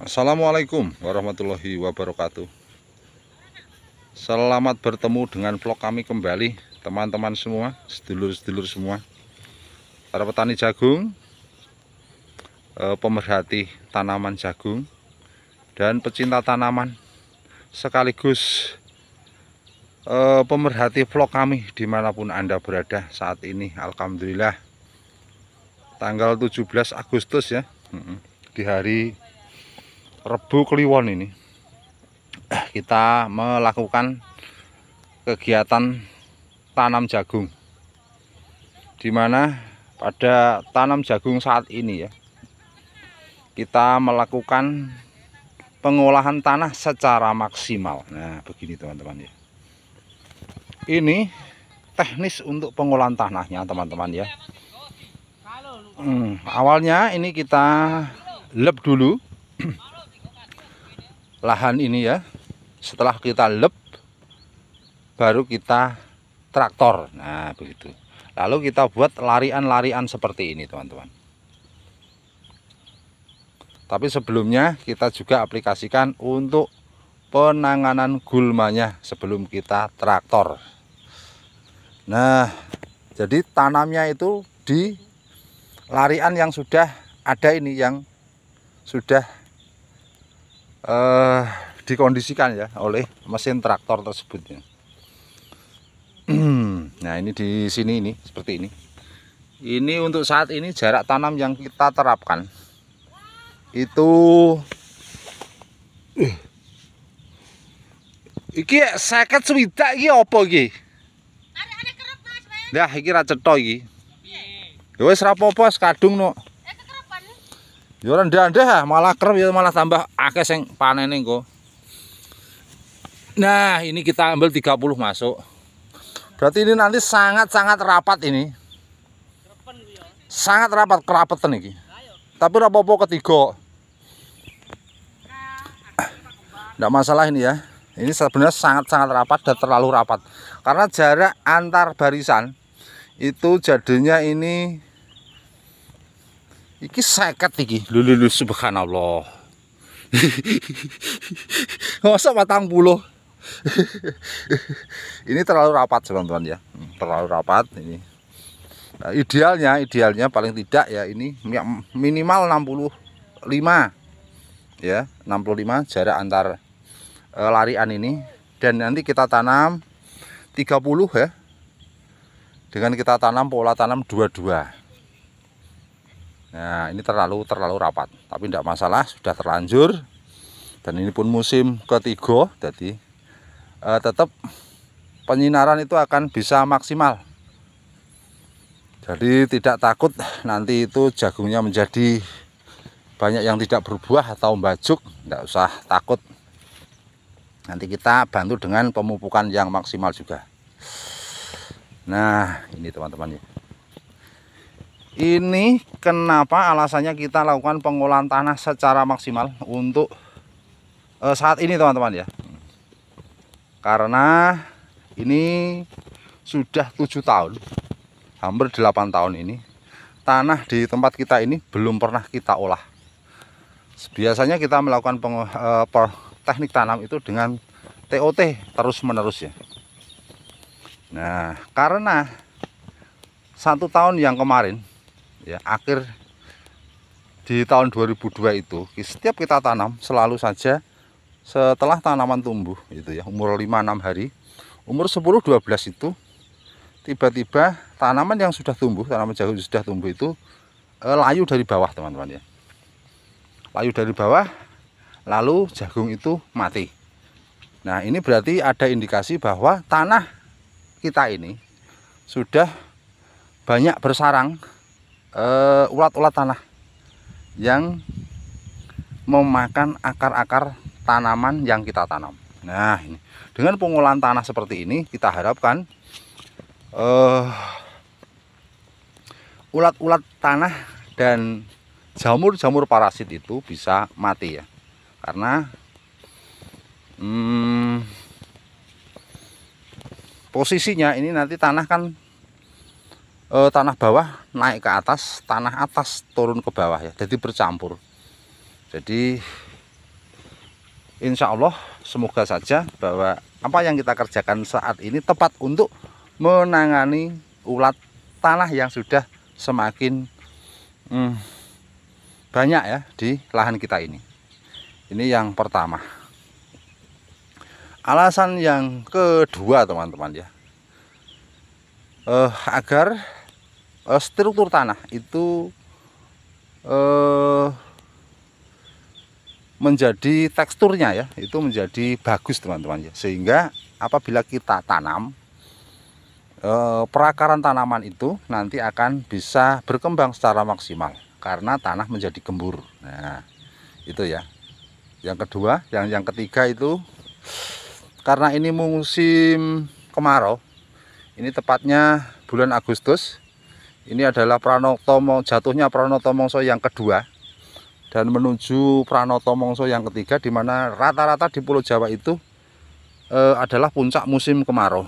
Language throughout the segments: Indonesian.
Assalamualaikum warahmatullahi wabarakatuh. Selamat bertemu dengan vlog kami kembali, teman-teman semua, sedulur-sedulur semua, para petani jagung, pemerhati tanaman jagung, dan pecinta tanaman, sekaligus pemerhati vlog kami dimanapun Anda berada saat ini. Alhamdulillah, tanggal 17 Agustus ya, di hari Rebu Kliwon ini kita melakukan kegiatan tanam jagung, dimana pada tanam jagung saat ini ya, kita melakukan pengolahan tanah secara maksimal. Nah begini teman-teman ya, ini teknis untuk pengolahan tanahnya teman-teman ya. Awalnya ini kita lep dulu lahan ini ya. Setelah kita lep, baru kita traktor. Nah begitu. Lalu kita buat larian-larian seperti ini teman-teman. Tapi sebelumnya kita juga aplikasikan untuk penanganan gulmanya sebelum kita traktor. Nah jadi tanamnya itu di larian yang sudah ada ini, yang sudah dikondisikan ya oleh mesin traktor tersebut ya. Nah ini di sini ini seperti ini. Ini untuk saat ini jarak tanam yang kita terapkan itu iki 50 swidak iki apa iki? Lah iki ra cetha iki. Ya wis ra apa-apa kadung no. Ya rendah-rendah malah kerep ya, malah tambah akeh sing panene engko. Nah, ini kita ambil 30 masuk. Berarti ini nanti sangat-sangat rapat ini. Sangat rapat, kerapetan iki. Tapi ora apa-apa ketiga. Enggak masalah ini ya. Ini sebenarnya sangat-sangat rapat dan terlalu rapat. Karena jarak antar barisan itu jadinya ini iki 50 iki. Lulu subhanallah. Masa 40. Ini terlalu rapat teman-teman ya. Terlalu rapat ini. Nah, idealnya paling tidak ya ini minimal 65 ya, 65 jarak antar larian ini, dan nanti kita tanam 30 ya. Dengan kita tanam pola tanam 22. Nah ini terlalu rapat, tapi tidak masalah, sudah terlanjur. Dan ini pun musim ketiga, jadi tetap penyinaran itu akan bisa maksimal. Jadi tidak takut nanti itu jagungnya menjadi banyak yang tidak berbuah atau mbajuk, tidak usah takut. Nanti kita bantu dengan pemupukan yang maksimal juga. Nah ini teman-teman ya. Ini kenapa alasannya kita lakukan pengolahan tanah secara maksimal untuk saat ini teman-teman ya. Karena ini sudah 7 tahun, hampir 8 tahun ini tanah di tempat kita ini belum pernah kita olah. Biasanya kita melakukan teknik tanam itu dengan TOT terus menerus ya. Nah karena 1 tahun yang kemarin ya, akhir di tahun 2002 itu, setiap kita tanam selalu saja setelah tanaman tumbuh itu ya, umur 5-6 hari, umur 10-12 itu tiba-tiba tanaman yang sudah tumbuh, tanaman jagung sudah tumbuh itu layu dari bawah teman-teman ya. Layu dari bawah, lalu jagung itu mati. Nah ini berarti ada indikasi bahwa tanah kita ini sudah banyak bersarang ulat-ulat tanah yang memakan akar-akar tanaman yang kita tanam. Nah ini dengan pengolahan tanah seperti ini kita harapkan ulat-ulat tanah dan jamur-jamur parasit itu bisa mati ya. Karena posisinya ini nanti tanah kan tanah bawah naik ke atas, tanah atas turun ke bawah ya, jadi bercampur. Jadi insya Allah semoga saja bahwa apa yang kita kerjakan saat ini tepat untuk menangani ulat tanah yang sudah semakin banyak ya di lahan kita ini. Ini yang pertama. Alasan yang kedua teman-teman ya, agar struktur tanah itu menjadi teksturnya ya, itu menjadi bagus teman-teman ya, sehingga apabila kita tanam perakaran tanaman itu nanti akan bisa berkembang secara maksimal karena tanah menjadi gembur. Nah itu ya yang kedua. Yang ketiga itu karena ini musim kemarau, ini tepatnya bulan Agustus, ini adalah Pranoto, jatuhnya Pranoto Mongso yang kedua dan menuju Pranoto Mongso yang ketiga, di mana rata-rata di Pulau Jawa itu adalah puncak musim kemarau.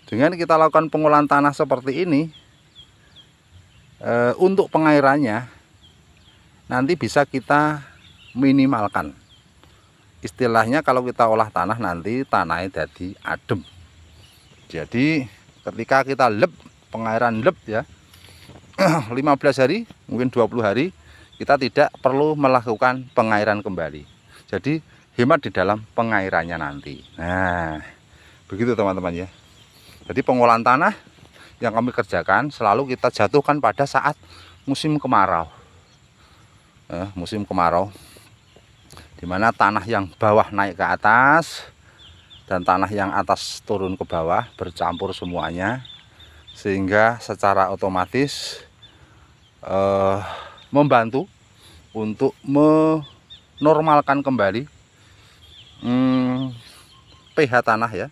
Dengan kita lakukan pengolahan tanah seperti ini, untuk pengairannya nanti bisa kita minimalkan. Istilahnya kalau kita olah tanah nanti tanahnya jadi adem. Jadi ketika kita lep, pengairan lep ya 15 hari mungkin 20 hari, kita tidak perlu melakukan pengairan kembali. Jadi hemat di dalam pengairannya nanti. Nah begitu teman-teman ya. Jadi pengolahan tanah yang kami kerjakan selalu kita jatuhkan pada saat musim kemarau. Musim kemarau, dimana tanah yang bawah naik ke atas dan tanah yang atas turun ke bawah bercampur semuanya, sehingga secara otomatis membantu untuk menormalkan kembali pH tanah ya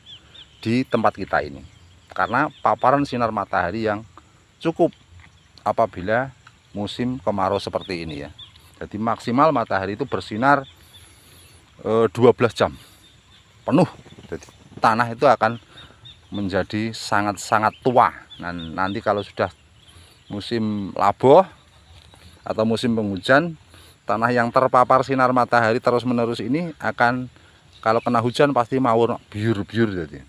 di tempat kita ini, karena paparan sinar matahari yang cukup apabila musim kemarau seperti ini ya. Jadi maksimal matahari itu bersinar 12 jam penuh. Jadi tanah itu akan menjadi sangat-sangat tua. Dan nanti kalau sudah musim laboh atau musim penghujan, tanah yang terpapar sinar matahari terus-menerus ini akan, kalau kena hujan pasti mawur biur-biur. Jadi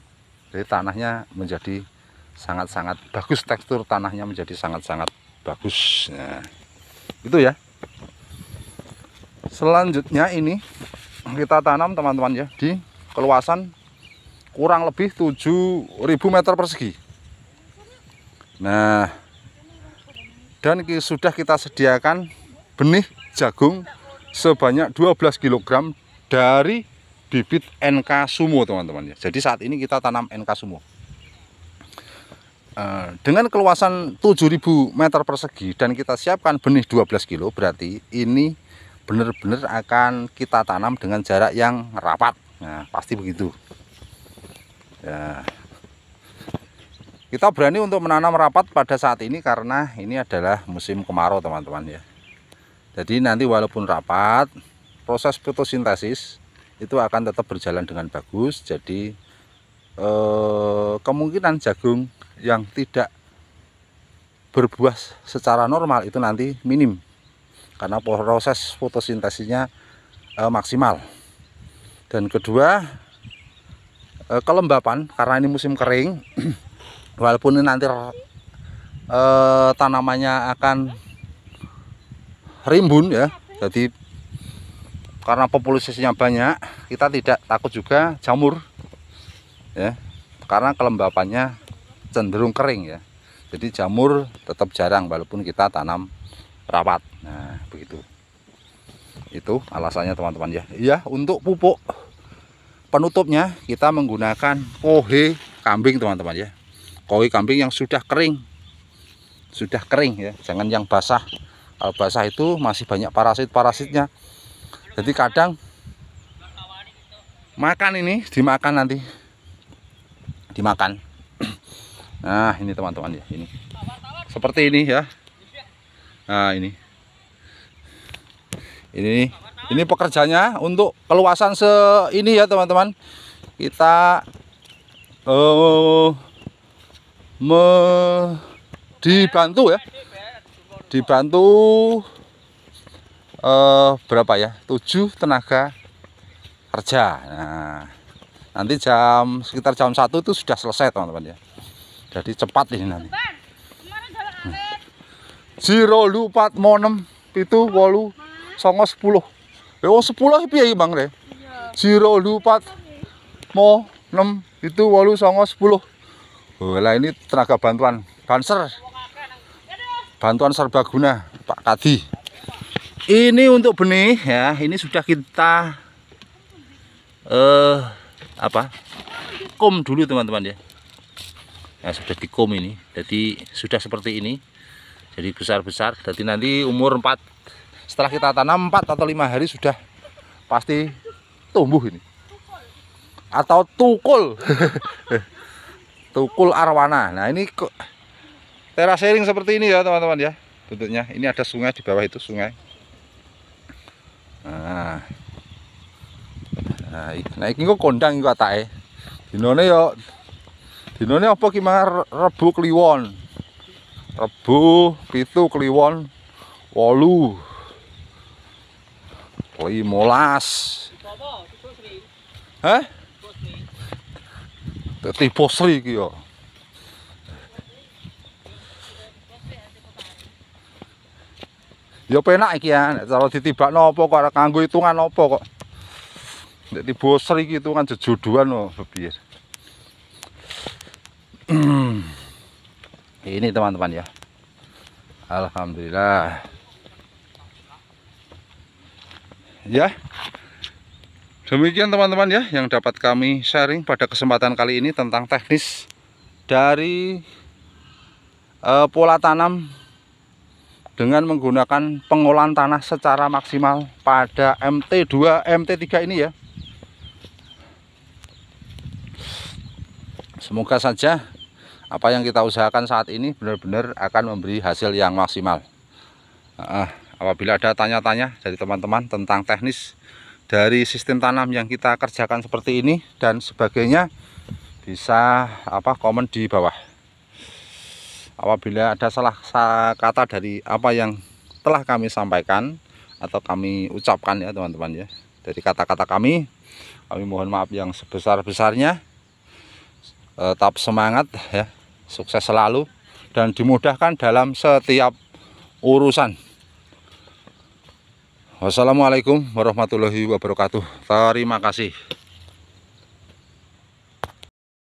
tanahnya menjadi sangat-sangat bagus, tekstur tanahnya menjadi sangat-sangat bagus. Nah, itu ya. Selanjutnya ini kita tanam teman-teman ya di keluasan kurang lebih 7.000 meter persegi. Nah, dan sudah kita sediakan benih jagung sebanyak 12 kg dari bibit NK Sumo teman-teman ya. Jadi saat ini kita tanam NK Sumo dengan keluasan 7.000 meter persegi dan kita siapkan benih 12 kilo, berarti ini benar-benar akan kita tanam dengan jarak yang rapat. Nah pasti begitu ya. Kita berani untuk menanam rapat pada saat ini karena ini adalah musim kemarau teman-teman ya. Jadi nanti walaupun rapat, proses fotosintesis itu akan tetap berjalan dengan bagus. Jadi kemungkinan jagung yang tidak berbuah secara normal itu nanti minim, karena proses fotosintesisnya maksimal. Dan kedua, kelembapan, karena ini musim kering, walaupun ini nanti tanamannya akan rimbun ya, jadi karena populasinya banyak, kita tidak takut juga jamur ya, karena kelembapannya cenderung kering ya. Jadi jamur tetap jarang walaupun kita tanam rapat. Nah begitu, itu alasannya teman-teman ya. Iya, untuk pupuk penutupnya kita menggunakan kohe kambing teman-teman ya. Kohe kambing yang sudah kering ya, jangan yang basah. Kalau basah itu masih banyak parasit-parasitnya. Jadi kadang makan ini dimakan, nanti dimakan. Nah ini teman-teman ya, ini seperti ini ya. Nah ini pekerjanya untuk keluasan ini ya teman-teman. Kita dibantu ya, dibantu berapa ya, 7 tenaga kerja. Nah, nanti sekitar jam 1 itu sudah selesai teman-teman ya. Jadi cepat ini nanti. 024 6 itu 8 songo 10. Ya 10 piye iki Bang Re? 024 6 itu 8 songo 10. Lah ini tenaga bantuan Banser. Bantuan serbaguna Pak Kadi. Ini untuk benih ya, ini sudah kita kom dulu teman-teman ya. Ya sudah dikom ini. Jadi sudah seperti ini. Jadi besar-besar. Jadi nanti umur 4, setelah kita tanam 4 atau 5 hari sudah pasti tumbuh ini. Atau tukul. Tukul arwana. Nah, ini kok terasering seperti ini ya, teman-teman ya. Bentuknya. Ini ada sungai di bawah itu, sungai. Nah, ini kok kondang iki atake. Dinone apa ki Mang Rebu Kliwon. Rebu, pitu, kliwon, 8, 15. Hah? Tipe Sri iki ya. Ya penak iki ya, cara ditibakno apa kok ora kanggo hitungan apa kok. Nek tipe Sri iki hitungan jejodohan lho, piye. Ini teman-teman ya, alhamdulillah ya. Demikian teman-teman ya yang dapat kami sharing pada kesempatan kali ini tentang teknis dari pola tanam dengan menggunakan pengolahan tanah secara maksimal pada MT2 MT3 ini ya. Semoga saja apa yang kita usahakan saat ini benar-benar akan memberi hasil yang maksimal. Apabila ada tanya-tanya dari teman-teman tentang teknis dari sistem tanam yang kita kerjakan seperti ini dan sebagainya, bisa komen di bawah. Apabila ada salah kata dari apa yang telah kami sampaikan atau kami ucapkan ya teman-teman ya, dari kata-kata kami mohon maaf yang sebesar-besarnya. Tetap semangat ya, sukses selalu dan dimudahkan dalam setiap urusan. Wassalamualaikum warahmatullahi wabarakatuh. Terima kasih.